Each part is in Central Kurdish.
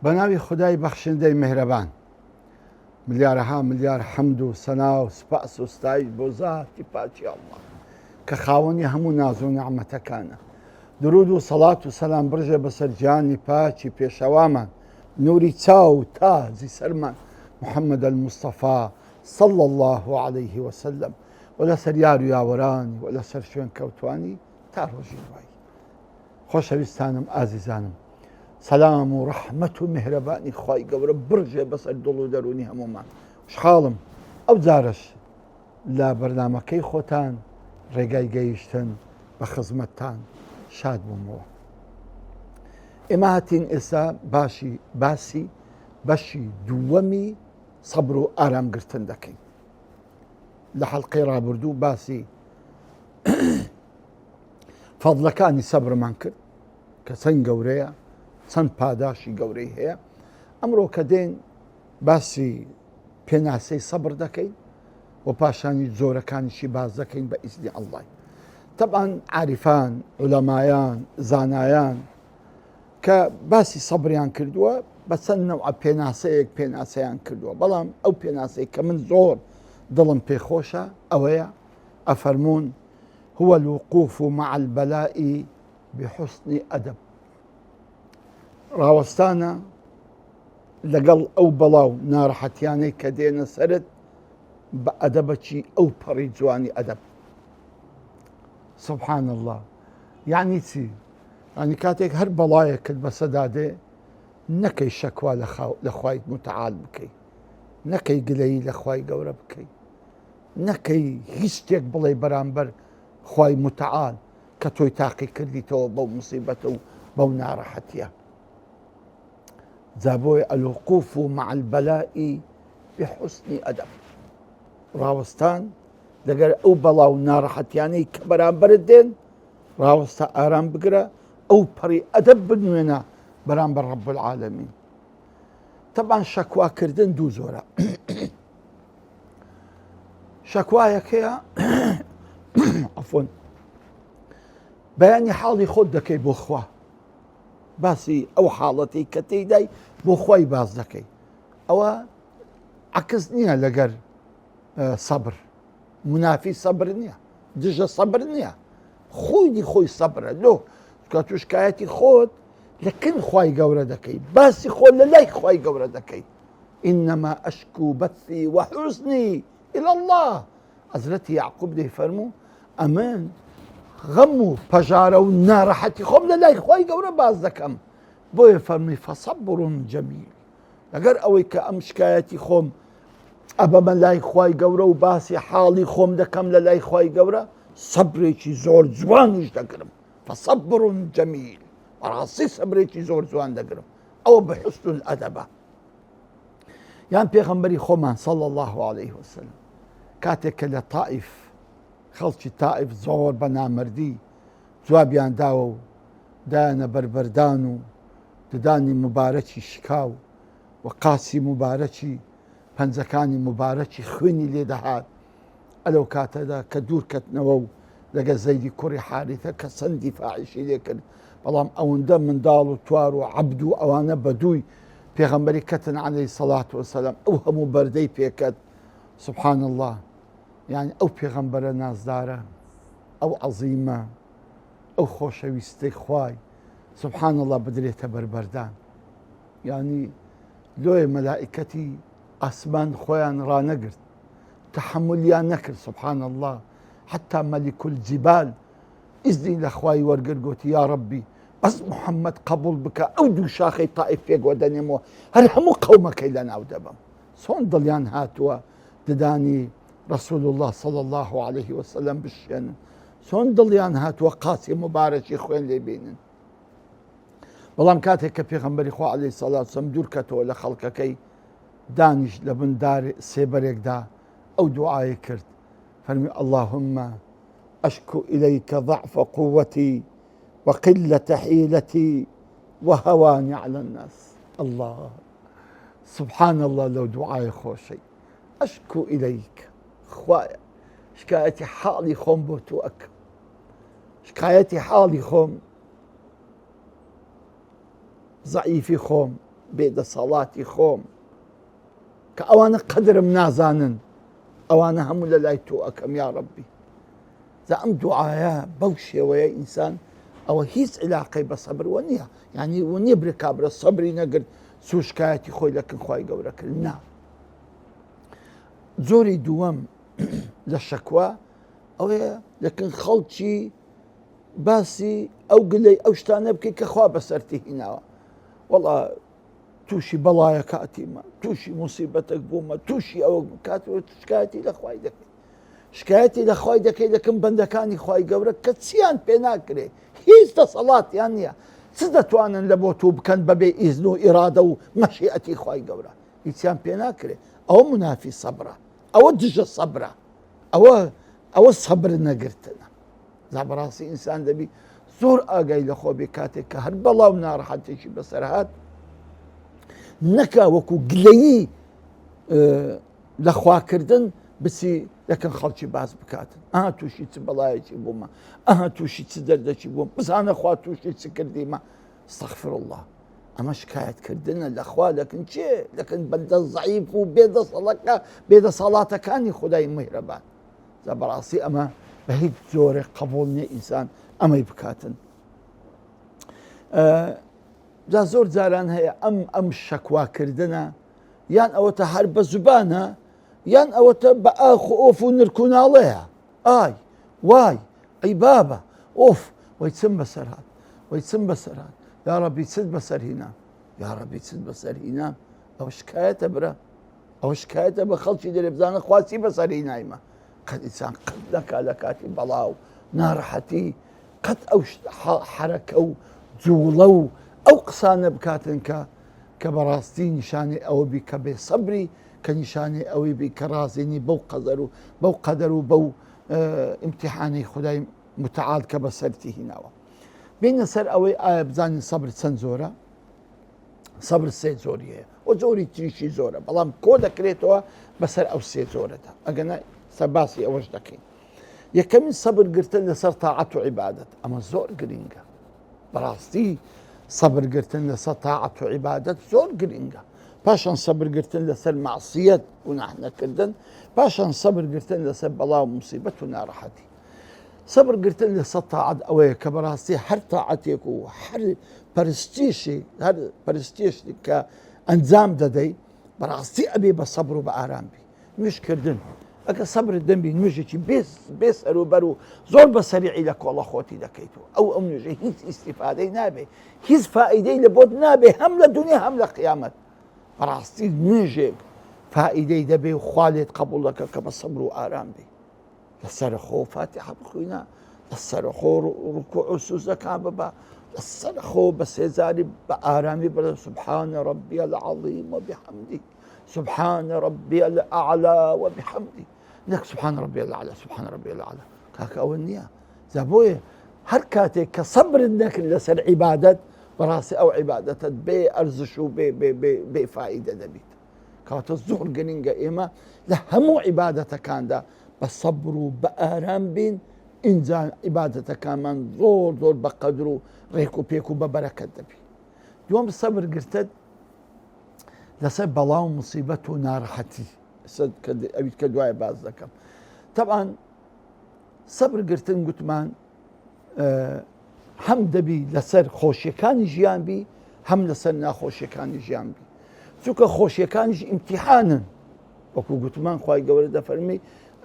بەناوی خودای بەخشندەی میهرەبان، ملیارەها ملیار حەمد و سەنا و سوپاس و ستایش بۆ زاتی پاچی ئەڵڵا کە خاوەنی هەموو ناز و نعمەتەکانە. درود و سەڵات و سەلام بڕژێ بەسەر گیانی پاچی پێشەوامان، نوری چاو و تازی سەرمان محەممەد المستەفا صلى الله عليه وسلم و لەسەر یار و یاوەرانی و لەسەر شوێن کەوتوانی تا ڕۆژی دوایی. خۆشەویستانم ئازیزانم، سەلام و ڕەحمەت و میهرەبانی خوای گەورە بڕژێ بەسەر دڵ و دەرونی هەمومان. خوشحاڵم ئەو جارش لە بەرنامەکەی خۆتان ڕێگای گەیشتن بە خزمەتتان شاد بوومەوە. ئێمە هاتین ئێستا باسی بەشی دووەمی سەبر و ئارامگرتن دەکەین. لە حەڵقەی ڕابردوو باسی فەضلەکانی سەبرمان کرد کە چەند گەورەیە، چەند پاداشی گەورەی هەیە. ئەمڕۆ کە دێن باسی پێناسەی سەبر دەکەین و پاشانی جۆرەکانیشی باز دەکەین بە ئیزنی ئەڵڵای. تەبعاً عاریفان، عولەمایان، زانایان کە باسی سەبریان کردووە بە چەند نەوع پێناسەیان کردووە، بەڵام ئەو پێناسەی کە من زۆر دڵم پێخۆشە ئەوەیە، ئەفەرمون هو الوقوف مع البلاء بحسن أدب. ڕاوەستانە لەگەڵ ئەو بەڵاو ناڕەحەتیانەی کە دێنە سەرت بە ئەدەبەکی ئەو پەڕی جوانی ئەدەب. سبحان الله. یعنی چی؟ یعنی کاتێک هەر بەڵایەکت بەسەدادێ نەکەی شەکوا لە خوای متعال بکەی، نەکەی گلەیی لە خوای گەورە بکەی، نەکەی هیچ شتێک بڵێ بەرامبەر خوای متعال کە تۆی تاقی کردیتەوە بەو موسیبەتە و بەو ناڕەحەتیە. جابۆی الوقوف مع البلاء بحسن أدب. ڕاوەستان لەگەر ئەو بەڵاو ناڕەحەتیانەی کە بەرامبەرت دێن، ڕاوەستە ئارام بگرە، ئەو پەڕی ئەدەب بنوێنە بەرامبەر ڕەب العالەمین. تەبعاً شەکواکردن دوو زۆرە. شەکوایەکەیە عەفوەن بەیانی حاڵی خۆت دەکەی بۆ خوا، باسی ئەو حاڵەتی کە تێیدای بۆ خوای باز دەکەی. ئەوە عەکس نییە لەگەر سەبر، منافی سەبر نییە، دژە سەبر نییە، خۆی سەبرە. لۆ کە توو شکایەتی خۆت لە کن خوای گەورە دەکەی، باسی خۆت لە لای خوای گەورە دەکەی. ئینەما ئەشکو بەثی وەحوزنی إلى الله. حەزرەتی یعقوب دەیفەرموو ئەمن غەم و پەژارە و ناڕەحەتی خۆم لە لای خوای گەورە باز دەکەم. بۆیە فەرمی فەصەبر جەمیل. لەگەر ئەوەی کە ئەم شکایەتی خۆم ئەبەمە لای خوای گەورە و باسی حاڵی خۆم دەکەم لە لای خوای گەورە، سەبرێکی زۆر جوانیش دەگرم. فەصەبر جەمیل. بەڕاستی سەبرێکی زۆر جوان دەگرم. ئەوە بە حوسن الئەدەبە. یان پێغەمبەری خۆمان صلی الله عليه وسلم کاتێک کە لە تائیف خەڵکی تائیف زۆر بە نامەردی جوابیان داوە و دایانە بەربەردان و ددانی مبارەکی شکاو و قاسی مبارەکی پەنجەکانی مبارەکی خوێنی لێدەهات. ئەلەو کاتەدا کە دوورکەتنەوە و لەگە زەیدی کوڕی حارثە کە چەندی فاحیشی لێ کرد، بەڵام ئەوەندە منداڵ و توار و عەبد و ئەوانە بەدووی پێغەمبەری کەتن عەلەیهی سەڵات وەسەلام، ئەو هەموو بەردەی پێکەت. سبحان الله. یعنی ئەو پێغەمبەرە نازدارە، ئەو عەزیمە، ئەو خۆشەویستەی خوای سبحان الله بدرێتە بەربەردان. یعنی لۆیە مەلائکەتی ئاسمان خۆیان ڕانەگرت، تەحەمولیان نەکرد. سبحان الله. حتا مەلیک الجیبال ئیزنی لە خوای وەرگرت، گوتی یا ڕەبی بەس محەممەد قبول بکە، ئەو دوو شاخەی تائیف پێکوە دەنێمەوە، هەر هەموو قەومەکەی لەناو دەبم. چۆن دڵیان هاتووە ددانی رسول الله صلى الله عليه وسلم بشێنن، چۆن دڵیان هاتووە قاسی مبارەکی خوێن لێ بینن. بەڵام کاتێک کە پێغەمبەری خوا عەلەیهی سەڵات وسەلام دوورکەتەوە لە خەڵکەکەی، دانیش لە بن دار سێبەرێکدا ئەو دوعای کرد، فرمي اللهم أشكو إليك ضعف قوتي وقلة حيلتي وهواني على الناس. الله، سبحان الله، لو دعاء خوشي أشكو إليك خوايا شكايتي حالي خوم بوتوك، شكايتي حالي خوم ضعيفي خوم بيد صلاتي خوم كأوانا قدر منازانن أوانا هم للاي توأكم يا ربي. زعم دعايا بوشي ويا إنسان أو هيس علاقة بصبر ونيا يعني ونيا بركابر الصبر نقر سو شكايتي خوي لكن خواي قورك نا زوري دوام للشكوى أو لكن خلطشي باسي أو قلي أو شتانا بكي كخوا بسرتي هنا والله توشي بلايا كاتيما توشي مصيبتك بوما توشي أو كاتو شكايتي لخواي دكي شكايتي لخواي دكي لكن بندكاني خواي قورك كتسيان بيناكري هيز صلاة يعني سدت وانا لبوتو كان ببي إذنو إرادة ومشيئتي خواي قورا يتسيان بيناكري أو منافي صبرة أو دج الصبرة أو الصبر نقرتنا زعب راسي إنسان دبي زور آقاي لخو بكاتك هربلا ونار حتى شي بسرهات نكا وكو قليي لخوا كردن بسي لكن خلشي باز بكاتن توشي تبلاي شي بوما توشي تدرد شي بوما بس أنا خوا توشي تسكردي ما استغفر الله أما شكاية كردنا الأخوة لكن شيء لكن بدا ضعيف وبيد صلاة كان خداي مهربان زبراسي أما بهيد زوري قبولني إنسان أما يبكاتن جا زور زاران هي أم شكوى كردنا يان أو تحرب زبانها يان أو تبقى خوف ونركون عليها واي أي بابا أوف ويتسم بسرات ويتسم بسرات يا ربي تسد بسر هنا يا ربي تسد بسر هنا أو شكاية برا أو شكاية بخلشي دي بزان خواسي بسر هنا إما قد إنسان قد لك لكاتي بلاو نارحتي قد أو حركة جولو أو قصانة بكاتن كبراستي نشاني أو بك بصبري كنشاني أو بكرازيني بو قدروا بو امتحاني خداي متعال كبسرتي هنا بين سر أوي بزاني صبر سنزورة صبر السيد زورية وزوري تريشي زورة بلام كودا كريتوا بسر أو سيد زورة أجنا سباسي أوش دكين يكمل صبر قرتن لسر طاعة وعبادة أما زور قرينجا براستي صبر قرتن لسر طاعة وعبادة زور قرينجا باشان صبر قرتن لسر معصية ونحن كردن باشان صبر قرتن لسر بلا ومصيبة ونارحتي صبر قرتن لسر طاعة أوي كبراستي هر طاعتك وهر برستيشي كأنزام ددي براستي أبي بصبر وبآرام بي مش كردن أكا صبر الدنبي نوجي بيس أرو برو زور بسريعي لك والله خوتي دكيتو أو نوجي هيز استفادة نابي هيز فائدة لبود نابي هم لدنيا هم لقيامت براستي نوجي فائدة دبي وخالد قبول لك كبصبر وآرام بي لسرخو فاتحة بخوينا لسرخو ركوع سوزة كعببا لسرخو بس هزاري بآرامي بلا سبحان ربي العظيم وبحمدي سبحان ربي الأعلى وبحمدي لك سبحان ربي الأعلى سبحان ربي الأعلى كاك أولنيا زابوية هركاتي كصبر انك لسر عبادة براسي أو عبادة بي أرزشو بي فائدة دبيت كاك الزهر قنينجا إما لهمو عبادة كان دا بصبروا بآرام بين إنزان عبادة كمان زور بقدروا ريكو بيكو ببركة دبي يوم الصبر قرتد لسر بلاو مصيبته نارحتي سد أبيت كدواء بعض ذكر طبعا صبر قرتن قتمان هم دبي لسر خوشيكان جيان بي هم لسر ناخوشيكان جيان بي سوك خوشيكان امتحانا وكو قتمان خواهي قولة فرمي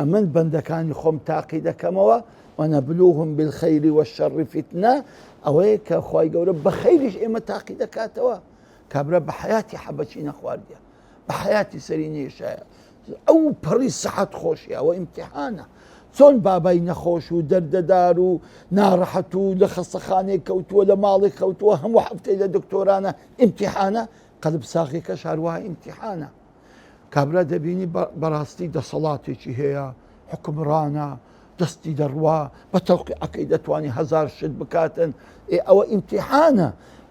أمن بندكاني خوم تاقيدة كموا ونبلوهم بالخير والشر فتنة أويك خواهي قولة بخيرش إما تاقيدة كاتوا كابرا بحياتي حبتشين أخوارديا بحياتي سريني شايا أو بريس صحة خوشيا وامتحانا صون باباي نخوش ودرد دارو نارحتو لخصخاني كوتو ولا مالي كوتو هم وحفتي لدكتورانا امتحانا قلب ساقي كشارواها امتحانا كابرا دبيني براستي دا صلاتي هي حکمڕانە دەستی دەڕوا بە تەوقیعەکەی دەتوانی هەزار شت بکاتن ئەوە ئیمتیحانە.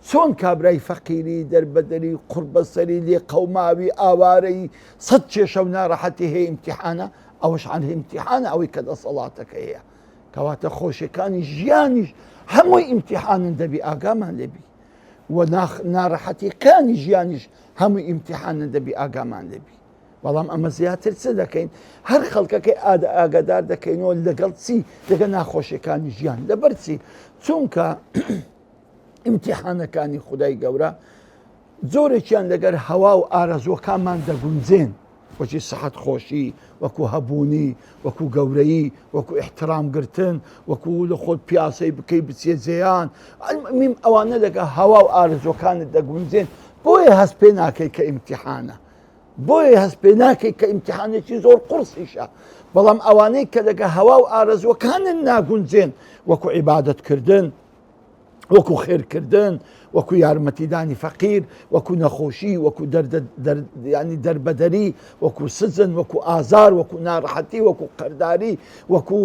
چۆن کابرای فەقیری دەربەدەری قوربەسەری لێ قەوماوی ئاوارەی سەد کێشە و ناڕەحەتی هەیە ئیمتیحانە، ئەوەش عن ئیمتیحانە ئەوەی کە دەسەڵاتەکە هەیە. کەواتە خۆشیەکانی ژیانیش هەمووی ئیمتیحانن دەبی ئاگامان لێبی و ناڕەحەتیەکانی ژیانیش هەمووی ئیمتیحانن دەبی ئاگامان لێبی. بەڵام ئەمە زیاتر چ دەکەین؟ هەر خەڵکەکەی ئاگادار دەکەینەوە لەگەڵ چی؟ لەگەڵ ناخۆشیەکانی ژیان. لەبەر چی؟ چونکە ئیمتیحانەکانی خودای گەورە زۆرێکیان لەگەر هەوا و ئارەزوەکانمان دەگونجێن، وەکی سەحەت خۆشی، وەکو هەبوونی، وەکو گەورەیی، وەکو ئیحترامگرتن، وەکو لە خۆت پیاسەی بکەی بچێ جێیان، میم ئەوانە لەگە هەوا و ئارەزوەکانت دەگونجێن. بۆیە هەست پێ ناکەی کە ئیمتیحانە، بۆیە هەست پێ ناکەی کە ئیمتیحانێکی زۆر قورسیشە. بەڵام ئەوانەی کە لەگە هەوا و ئارەزوەکانن ناگونجێن، وەکو عیبادەتکردن، وەکو خێرکردن، وەکو یارمەتیدانی فەقیر، وەکو نەخۆشی، وەکو ینی دەربەدەری، وەکو سزن، وەکو ئازار، وەکو ناڕەحەتی، وەکو قەرداری، وەکو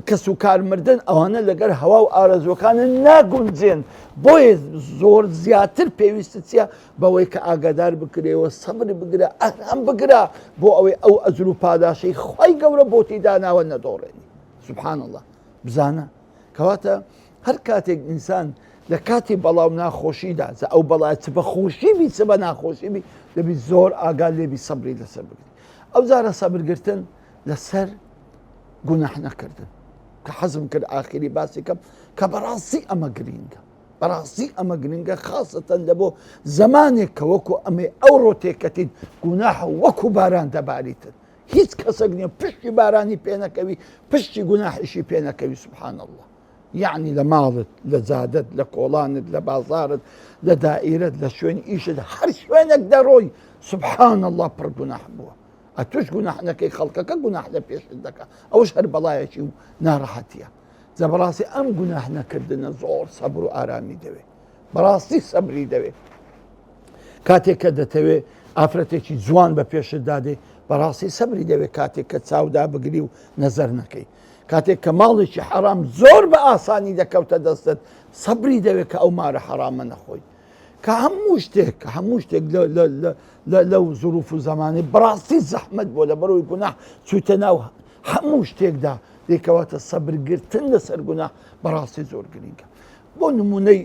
کەس و کارمردن، ئەوانە لەگەر هەوا و ئارەزوەکانن ناگونجێن. بۆیە زۆر زیاتر پێویستە چیە؟ بەوەی کە ئاگادار بکرێەوە، سەبر بگرە، ئەرام بگرە بۆ ئەوەی ئەو ئەجر و پاداشەی خوای گەورە بۆتی داناوە نەدۆڕێنی. سوبحان الله. بزانە کەواتە هەر کاتێک ئینسان لە کاتی بەڵاو ناخۆشیدا ئەو بەڵات بە خۆشی بی چ بە ناخۆشی بی دەبی زۆر ئاگال لێبی سەبری لەسەر بگری. ئەو جارە سەبرگرتن لەسەر گوناح نەکردن کە حەزم کرد ئاخری باسی کەم کە بەڕاستی ئەمە گرینگە، بەڕاستی ئەمە گرنگە، خاستەن لە بۆ زمانێک کە وەکو ئەمێ ئەو ڕۆتێکەتین گوناح وەکو باران دەباریتن، هیچ کەسێک نییە پشتی بارانی پێنەکەوی، پشتی گوناحیشی پێنەکەوی. سبحان الله. یعنی لە ماڵت، لە جادت، لە کۆڵانت، لە بازارت، لە دائیرەت، لە شوێن ئیشت، هەر شوێنێک دەڕۆی سبحان الله پڕ گوناح بووە. ئەتوش گوناح نەکەی، خەڵکەکە گوناح لە پێشت دەکە، ئەوش هەر بەڵایەکی و ناڕەحەتیە. جا بەڕاستی ئەم گوناح نەکردنە زۆر سەبر و ئارامی دەوێت، بەڕاستی سەبری دەوێت. کاتێک کە دەتەوێت ئافرەتێکی جوان بە پێشت دادێ، بەڕاستی سەبری دەوێت کاتێک کە چاودا بگری و نەزەر نەکەی. کاتێک کە ماڵێکی حرام زۆر بە ئاسانی دەکەوتە دەستت، سەبری دەوێت کە ئەو مارە حرامە نەخۆی. کە هەموو شتێک لەو زروف و زمانی بەڕاستی زەحمەت بۆ لە بەرەوەی گوناح چوتە ناو هەموو شتێکدا، دێکەواتە سەبرگرتن لەسەر گوناح بەڕاستی زۆر گرنگە. بۆ نمونەی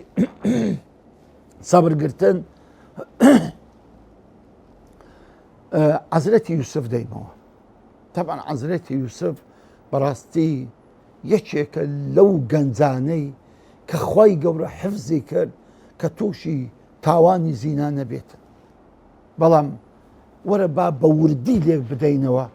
سەبرگرتن حەزرەتی یوسف دەیمەوە. تەبعاً حەزرەتی یوسف بەڕاستی یەکێکە لەو گەنجانەی کە خوای گەورە حفزی کرد کە تووشی تاوانی زینا نەبێتن. بەڵام وەرە با بە وردی لێک بدەینەوە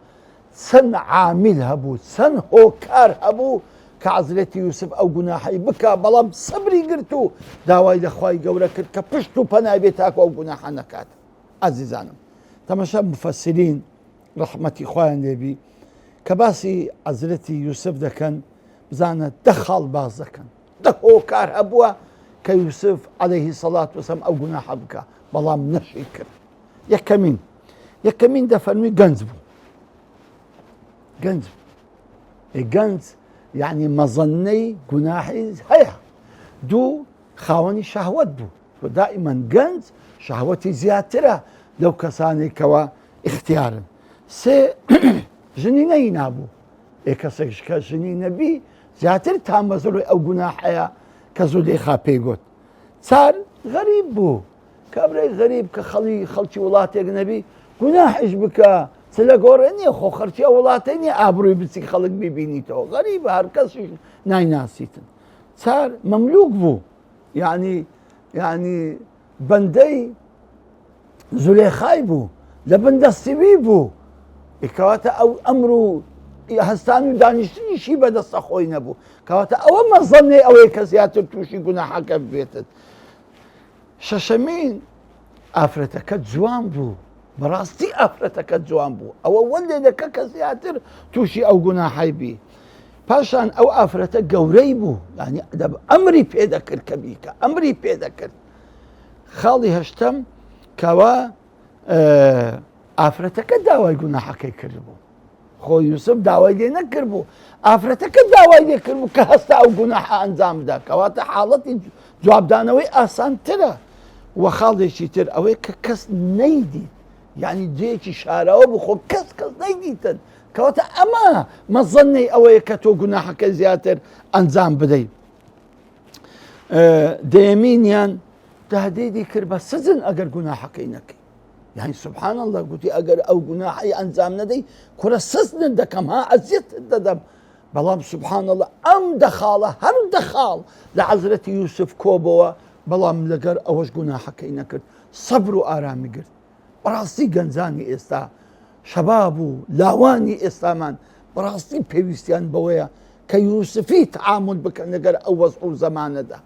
چەند عامیل هەبوو، چەند هۆکار هەبوو کە حەزرەتی یوسف ئەو گوناحەی بکا، بەڵام سەبری گرت و داوای لە خوای گەورە کرد کە پشت و پەنای بێت تاکو ئەو گوناحە نەکات. عەزیزانم، تەماشا مفەسرین ڕەحمەتی خوایان لێبی کە باسی حەزرەتی یوسف دەکەن، بزانە دە خاڵ باز دەکەن، دە هۆکار هەبووە کە یوسف عەلەیهی سەڵات وەسەلام ئەو گوناحە بکە، بەڵام نەشی کرد. یەکەمین دەفەرمی گەنج بوو. گەنج یعنی مەزەنەی گوناحی هەیە. دوو خاوەنی شەهوەت بوو، دائیمەن گەنج شەهوەتی زیاترە لەو کەسانی کەوە اختیارن. سێ ژنی نەی نابوو، کەسێک کە ژنی نەبی زیاتر تامەزەڵی ئەو گوناحەیە کە زولەیخا پێی گوت. چار غەریب بوو، کابرای غەریب کە خەڵکی وڵاتێک نەبی گوناحش بکە چ لە گۆڕێ نییە، خۆ خەرچی ئەو وڵاتەی نییە ئابڕووی بچی خەڵک ببینیتەوە، غەریبە هەر کەسی نایناسیتن. چار مەملوک بوو، یعنی بەندەی زولێخای بوو، لە بەندەستیوی بوو، کەواتە ئەو ئەمر و هەستان و دانیشتنیشی بەدەستە خۆی نەبوو، کەواتە ئەوە مەزەنێ ئەوەی کە زیاتر تووشی گوناحەکە بێتت. شەشەمین ئافرەتەکە جوان بوو، بەڕاستی ئافرەتەکە جوان بوو، ئەوە وەندێ دەکە کە زیاتر تووشی ئەو گوناحەی بی. پاشان ئەو ئافرەتە گەورەی بوو، ینی ئەمری پێدەکرد کە بیکە، ئەمری پێدەکرد. خاڵی هەشتم کەوە ئافرەتەکە داوای گوناحەکەی کرد بوو، خۆ یوسف داوای لێ نەکردبوو ئافرەتەکە داوای لێ کردبوو کە هەستا ئەو گوناح ئەنجام بدا کەواتە حاڵەتی جوابدانەوەی ئاسانترە وە خاڵێکی تر ئەوەی کە کەس نەیدیت یعنی جێکی شاراوە بخۆ کەس نەیدیتن کەواتە ئەمە مەزەنەی ئەوەیە کە تۆ گوناحەکە زیاتر ئەنجام بدەیت دەیەمینیان دادێدی کرد بە سزن ئەگەر گوناحەکەی نەکەی يعني سبحان الله قلتي أجر أو جناحي أنزام ندي كرة سسن دكم ها أزيت ددم بلام سبحان الله أم دخاله هم دخال لعزرة يوسف كوبوا بلام لقر أوش جناحك إنك صبر وآرامي قرت براسي جنزاني إستا شبابو لاواني إسلامان براسي بيوستيان بويا كيوسفي تعامل بك نقر أوز أو زمان ده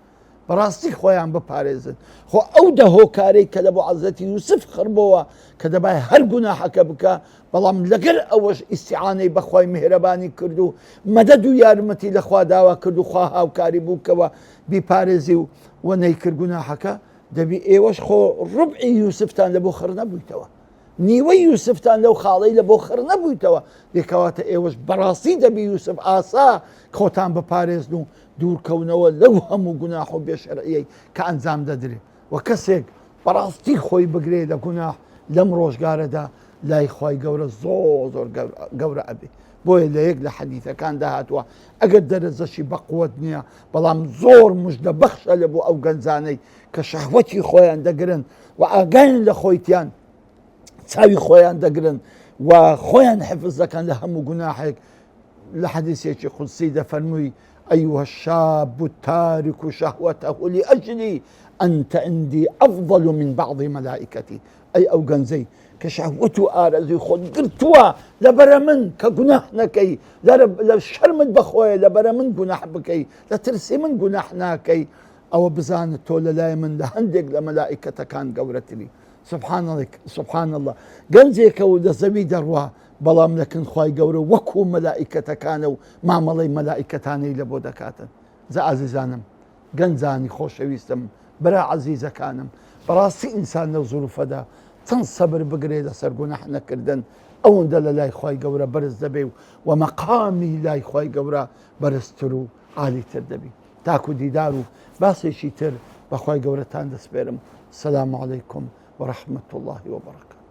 براستی خۆیان بپارێزن خۆ ئەو دەهۆکارەی کە لە بۆ عەزەتی یوسف خڕبەوە کە دەبای هەر گوناحەکە بکە بەڵام لەگەر ئەوەش ئیستیعانەی بەخوای میهرەبانی کرد و مەدەد و یارمەتی لەخوا داوا کرد و خوا هاوکاری بوو کەوە بیپارێزی و نەیکرد گوناحەکە دەبی ئێوەش خۆ ڕوبعی یوسفتان لە بۆ خڕ نەبوویتەوە نیوەی یوسفتان لەو خاڵەی لە بۆ خڕ نەبوویتەوە دێکەواتە ئێوەش بەڕاستی دەبی یوسف ئاسا خۆتان بپارێزن و دوورکەونەوە لەو هەموو گوناح و بێشەرعیەی کە ئەنجام دەدرێت و کەسێک بەڕاستی خۆی بگرێ لە گوناح لەم ڕۆژگارەدا لای خۆی گەورە زۆر گەورە ئەبێ بۆیە لە یەک لە حەدیثەکان داهاتوە ئەگەر دەرەزەشی بەقووەت نییە بەڵام زۆر موژدە بەخشە لە بۆ ئەو گەنجانەی کە شەهوەتی خۆیان دەگرن و ئاگاین لە خۆیتیان چاوی خۆیان دەگرن و خۆیان حفظ دەکەن لە هەموو گوناحێک لە حەدیثێکی قودسی دەفەرمووی أيها الشاب التارك شهوته لأجلي أنت عندي أفضل من بعض ملائكتي أي أو جنزي كشهوته آرزي خود قرتوا لبرمن كجناح نكي لشرمت بخوي لبرمن جناح بكي لترسي من جناح ناكي أو بزان التول لا من لهندق لملائكة كان قورتني سبحان الله جنزي كود زبي دروا بەڵام لەکن خی گەورە وەکو مەلائیکەتەکانە و مامەڵی مەلائیکەتانەی لە بۆ دەکاتن زە ئازیزانم گەنجانی خۆشەویستم برا عەزیزەکانم بەڕاستی ئینسان لەو زوروفەدا چەند سەبر بگرێ لەسەر گوناح نەکردن ئەوەندە لە لای خی گەورە بەرز دەبێ و مەقامی لای خی گەورە بەرزتر و عالیتر دەبی تاکو دیدار و باسێکی تر بەخوای گەورەتان دەسپێرم سەلام عەلەیکم وەڕەحمەت الله وبەرەکاته